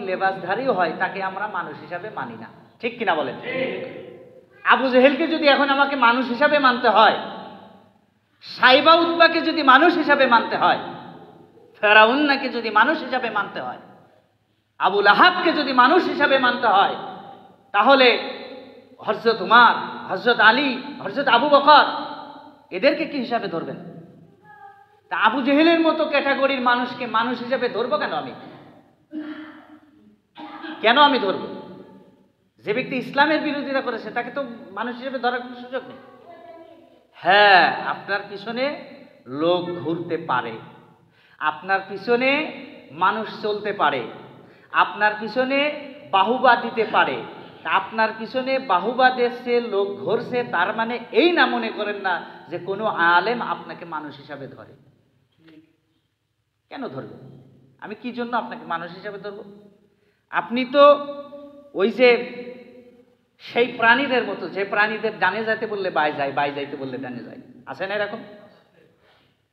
লেবাসধারীও হয় তাকে আমরা মানুষ হিসাবে মানি না, ঠিক কিনা বলেন? আবু জেহেলকে যদি এখন আমাকে মানুষ হিসাবে মানতে হয়, সাইবা উতবাকে যদি মানুষ হিসাবে মানতে হয়, ফেরাউন্নাকে যদি মানুষ হিসাবে মানতে হয়, আবু লাহাবকে যদি মানুষ হিসাবে মানতে হয়, তাহলে হযরত উমর, হযরত আলী, হযরত আবু বকর এদেরকে কি হিসাবে ধরবেন? তা আবু জেহেলের মতো ক্যাটাগরির মানুষকে মানুষ হিসাবে ধরবো কেন আমি? কেন আমি ধরবো? যে ব্যক্তি ইসলামের বিরোধিতা করেছে তাকে তো মানুষ হিসেবে ধরার কোনো সুযোগ নেই। হ্যাঁ, আপনার পিছনে লোক ঘুরতে পারে, আপনার পিছনে মানুষ চলতে পারে, আপনার পিছনে বাহুবা দিতে পারে। আপনার পিছনে বাহুবা দিচ্ছে, লোক ঘুরছে, তার মানে এই না মনে করেন না যে কোনো আলেম আপনাকে মানুষ হিসাবে ধরে। কেন ধরবে? আমি কি জন্য আপনাকে মানুষ হিসাবে ধরব? আপনি তো ওই যে সেই প্রাণীদের মতো, যে প্রাণীদের ডানে যাইতে বললে বাই যায়, বাই যাইতে বললে ডানে যায়, আছে না এরকম?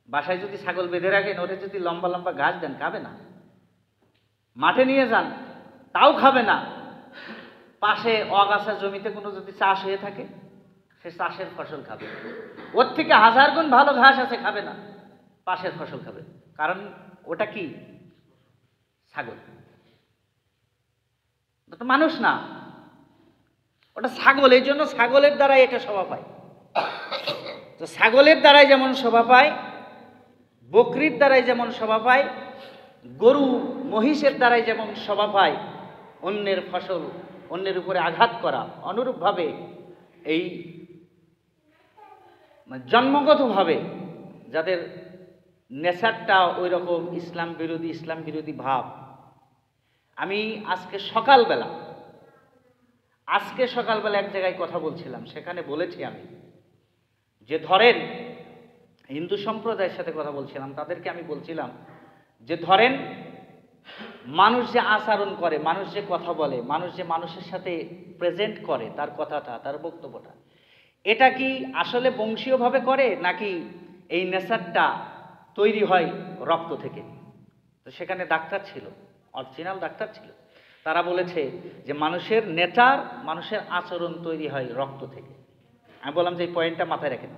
বাসায় যদি ছাগল বেঁধে রাখেন, ওরে যদি লম্বা লম্বা ঘাস দেন খাবে না, মাঠে নিয়ে যান তাও খাবে না, পাশে অগাছা জমিতে কোনো যদি চাষ হয়ে থাকে সে চাষের ফসল খাবে, ওর থেকে হাজার গুণ ভালো ঘাস আছে, খাবে না, পাশের ফসল খাবে। কারণ ওটা কি? ছাগল। ওটা তো মানুষ না, ওটা ছাগল। এই জন্য ছাগলের দ্বারাই এটা শোভা পায়। তো ছাগলের দ্বারাই যেমন শোভা পায়, বকরির দ্বারাই যেমন শোভা পায়, গরু মহিষের দ্বারাই যেমন শোভা পায় অন্যের ফসল অন্যের উপরে আঘাত করা, অনুরূপভাবে এই জন্মগতভাবে যাদের নেচারটা ওই রকম ইসলাম বিরোধী ভাব। আমি আজকে সকালবেলা এক জায়গায় কথা বলছিলাম, সেখানে বলেছি আমি যে ধরেন হিন্দু সম্প্রদায়ের সাথে কথা বলছিলাম, তাদেরকে আমি বলছিলাম যে ধরেন মানুষ যে আচরণ করে, মানুষ যে কথা বলে, মানুষ যে মানুষের সাথে প্রেজেন্ট করে, তার কথাটা, তার বক্তব্যটা, এটা কি আসলে বংশীয়ভাবে করে নাকি এই নেচারটা তৈরি হয় রক্ত থেকে? তো সেখানে ডাক্তার ছিল, অরিজিনাল ডাক্তার ছিল, তারা বলেছে যে মানুষের নেচার, মানুষের আচরণ তৈরি হয় রক্ত থেকে। আমি বললাম যে এই পয়েন্টটা মাথায় রাখেন।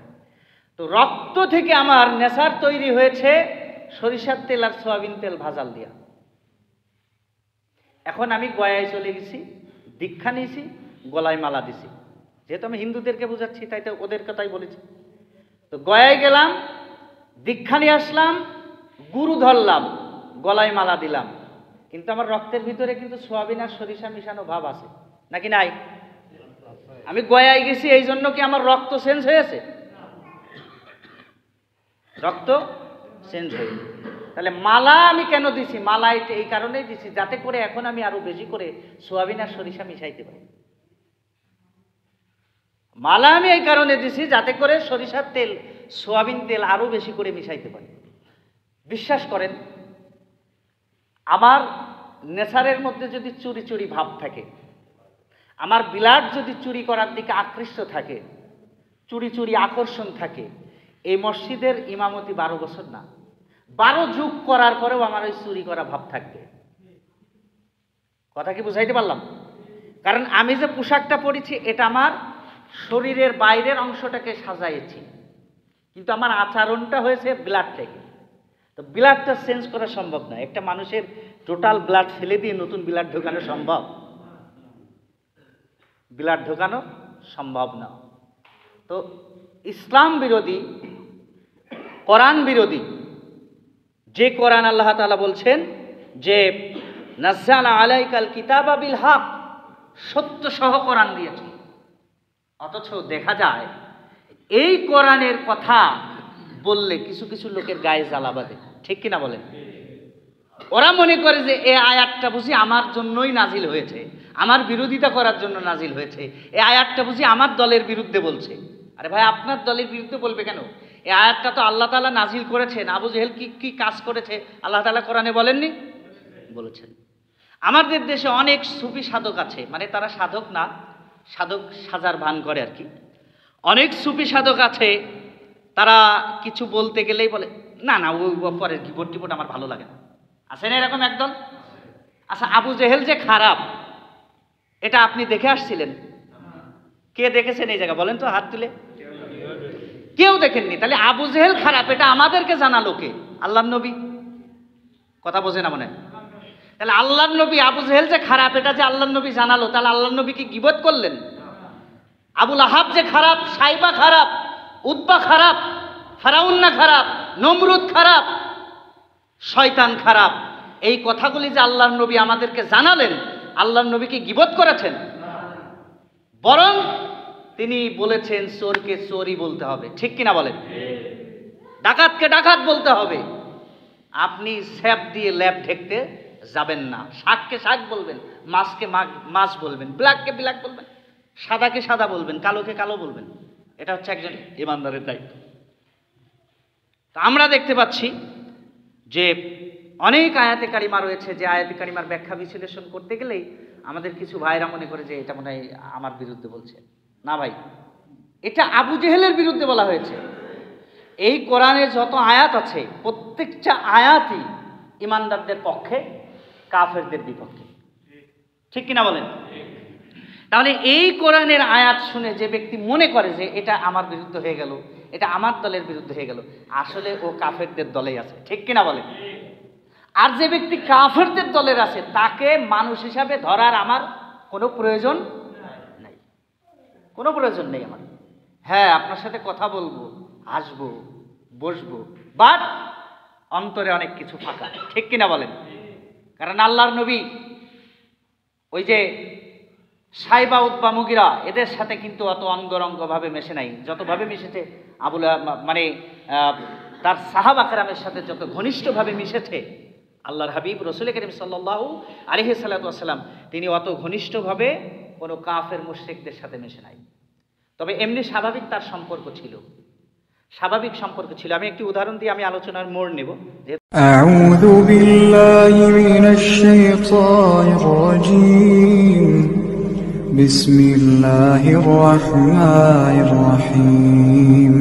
তো রক্ত থেকে আমার নেচার তৈরি হয়েছে সরিষার তেল আর সয়াবিন তেল ভাজাল দিয়া। এখন আমি গয়ায় চলে গেছি, দীক্ষা নিয়েছি, গলায় মালা দিছি, যেহেতু আমি হিন্দুদেরকে বোঝাচ্ছি তাই তো ওদের কথাই বলেছি। তো গয়ায় গেলাম, দীক্ষা নিয়ে আসলাম, গুরু ধরলাম, গলায় মালা দিলাম, কিন্তু আমার রক্তের ভিতরে কিন্তু সোয়াবিন আর সরিষা মিশানো ভাব আছে নাকি নাই? আমি গয়ায় গেছি এই জন্য কি আমার রক্ত চেঞ্জ হয়েছে? রক্ত চেঞ্জ হয়েছে। তাহলে মালা আমি কেন দিছি? মালা এই কারণেই দিছি যাতে করে এখন আমি আরো বেশি করে সোয়াবিন আর সরিষা মিশাইতে পারি। মালা আমি এই কারণে দিছি যাতে করে সরিষার তেল, সোয়াবিন তেল আরো বেশি করে মিশাইতে পারি। বিশ্বাস করেন, আমার নেচারের মধ্যে যদি চুরি চুরি ভাব থাকে, আমার বিলাট যদি চুরি করার দিকে আকৃষ্ট থাকে, চুরি চুরি আকর্ষণ থাকে, এই মসজিদের ইমামতি 12 বছর না, 12 যুগ করার পরেও আমার ওই চুরি করা ভাব থাকবে। কথা কি বুঝাইতে পারলাম? কারণ আমি যে পোশাকটা পরেছি এটা আমার শরীরের বাইরের অংশটাকে সাজাইছি, কিন্তু আমার আচরণটা হয়েছে ব্লাড থেকে। তো ব্লাডটা চেঞ্জ করা সম্ভব না। একটা মানুষের টোটাল ব্লাড ফেলে দিয়ে নতুন ব্লাড ঢোকানো সম্ভব? ব্লাড ঢোকানো সম্ভব না। তো ইসলাম বিরোধী, কোরআন বিরোধী, যে কোরআন আল্লাহ তাআলা বলছেন যে নাযালা আলাইকাল কিতাবা বিল হক, সত্য সহ কোরআন দিয়েছে, অথচ দেখা যায় এই কোরআনের কথা বললে কিছু কিছু লোকের গায়ে জ্বালা বাঁধে, ঠিক কিনা বলেন? ওরা মনে করে যে এই আয়াতটা বুঝি আমার জন্যই নাজিল হয়েছে, আমার বিরোধিতা করার জন্য নাজিল হয়েছে, এই আয়াতটা বুঝি আমার দলের বিরুদ্ধে বলছে। আরে ভাই, আপনার দলের বিরুদ্ধে বলবে কেন? এই আয়াতটা তো আল্লাহ তাআলা নাজিল করেছেন। আবু জেহেল কি কি কাজ করেছে আল্লাহ তাআলা কোরআনে বলেননি? বলেছেন। আমাদের দেশে অনেক সুফি সাধক আছে, মানে তারা সাধক না, সাধক সাজার ভান করে আর কি। অনেক সুফি সাধক আছে, তারা কিছু বলতে গেলেই বলে না না ওই পরের গিবট টিবট আমার ভালো লাগে না। আছে না এরকম একদল? আচ্ছা, আবু জেহেল যে খারাপ এটা আপনি দেখে আসছিলেন? কে দেখেছেন এই জায়গা বলেন তো, হাত তুলে। কেউ দেখেননি। তাহলে আবু জেহেল খারাপ এটা আমাদেরকে জানালো কে? আল্লাহর নবী। কথা বোঝে না মনে হয়? তাহলে আল্লাহর নবী আবু জেহেল যে খারাপ এটা যে আল্লাহর নবী জানালো, তাহলে আল্লাহর নবী কি গীবত করলেন? আবুল আহাব যে খারাপ, সাইবা খারাপ, উতবা খারাপ, ফেরাউন্না খারাপ, নমরুদ খারাপ, শয়তান খারাপ, এই কথাগুলি যে আল্লাহর নবী আমাদেরকে জানালেন, আল্লাহর নবী কি গীবত করেছেন? বরং তিনি বলেছেন চোরকে চোরই বলতে হবে। ঠিক কিনা বলেন? ডাকাতকে ডাকাত বলতে হবে। আপনি স্যাপ দিয়ে ল্যাব ঢেকতে যাবেন না। শাককে শাক বলবেন, মাছকে মাছ বলবেন, ব্ল্যাককে ব্ল্যাক বলবেন, সাদাকে সাদা বলবেন, কালোকে কালো বলবেন। এটা হচ্ছে একজন ইমানদারের দায়িত্ব। তা আমরা দেখতে পাচ্ছি যে অনেক আয়াতে কারিমা রয়েছে, যে আয়াতে কারিমার ব্যাখ্যা বিশ্লেষণ করতে গেলেই আমাদের কিছু ভাইরা মনে করে যে এটা মনে হয় আমার বিরুদ্ধে বলছে। না ভাই, এটা আবু জেহেলের বিরুদ্ধে বলা হয়েছে। এই কোরআনে যত আয়াত আছে প্রত্যেকটা আয়াতই ইমানদারদের পক্ষে, কাফেরদের বিপক্ষে। ঠিক কিনা বলেন? তাহলে এই কোরআনের আয়াত শুনে যে ব্যক্তি মনে করে যে এটা আমার বিরুদ্ধে হয়ে গেল, এটা আমার দলের বিরুদ্ধে হয়ে গেল, আসলে ও কাফেরদের দলেই আছে। ঠিক কিনা বলেন? আর যে ব্যক্তি কাফেরদের দলের আছে তাকে মানুষ হিসাবে ধরার আমার কোনো প্রয়োজন নেই, কোনো প্রয়োজন নেই আমার। হ্যাঁ, আপনার সাথে কথা বলবো, হাসবো, বসবো, বাট অন্তরে অনেক কিছু ফাঁকা। ঠিক কিনা বলেন? কারণ আল্লাহর নবী ওই যে সাইবা, উতবা, মুগিরা এদের সাথে কিন্তু অত অঙ্গরঙ্গভাবে মেশে নাই, যতভাবে মিশেছে তার সাহাবা কেরামের সাথে যত ঘনিষ্ঠভাবে মিশেছে আল্লাহর হাবিব রাসূল করিম সাল্লাল্লাহু আলাইহি সাল্লাম, তিনি অত ঘনিষ্ঠভাবে কোনো কাফের মুশরিকদের সাথে মেশে নাই। তবে এমনি স্বাভাবিক তার সম্পর্ক ছিল, স্বাভাবিক সম্পর্ক ছিল। আমি একটি উদাহরণ দিয়ে আমি আলোচনার মোড় নেব। আউযু বিল্লাহি মিনাশ শাইতানির রাজীম। বিসমিল্লাহির রহমানির রহিম।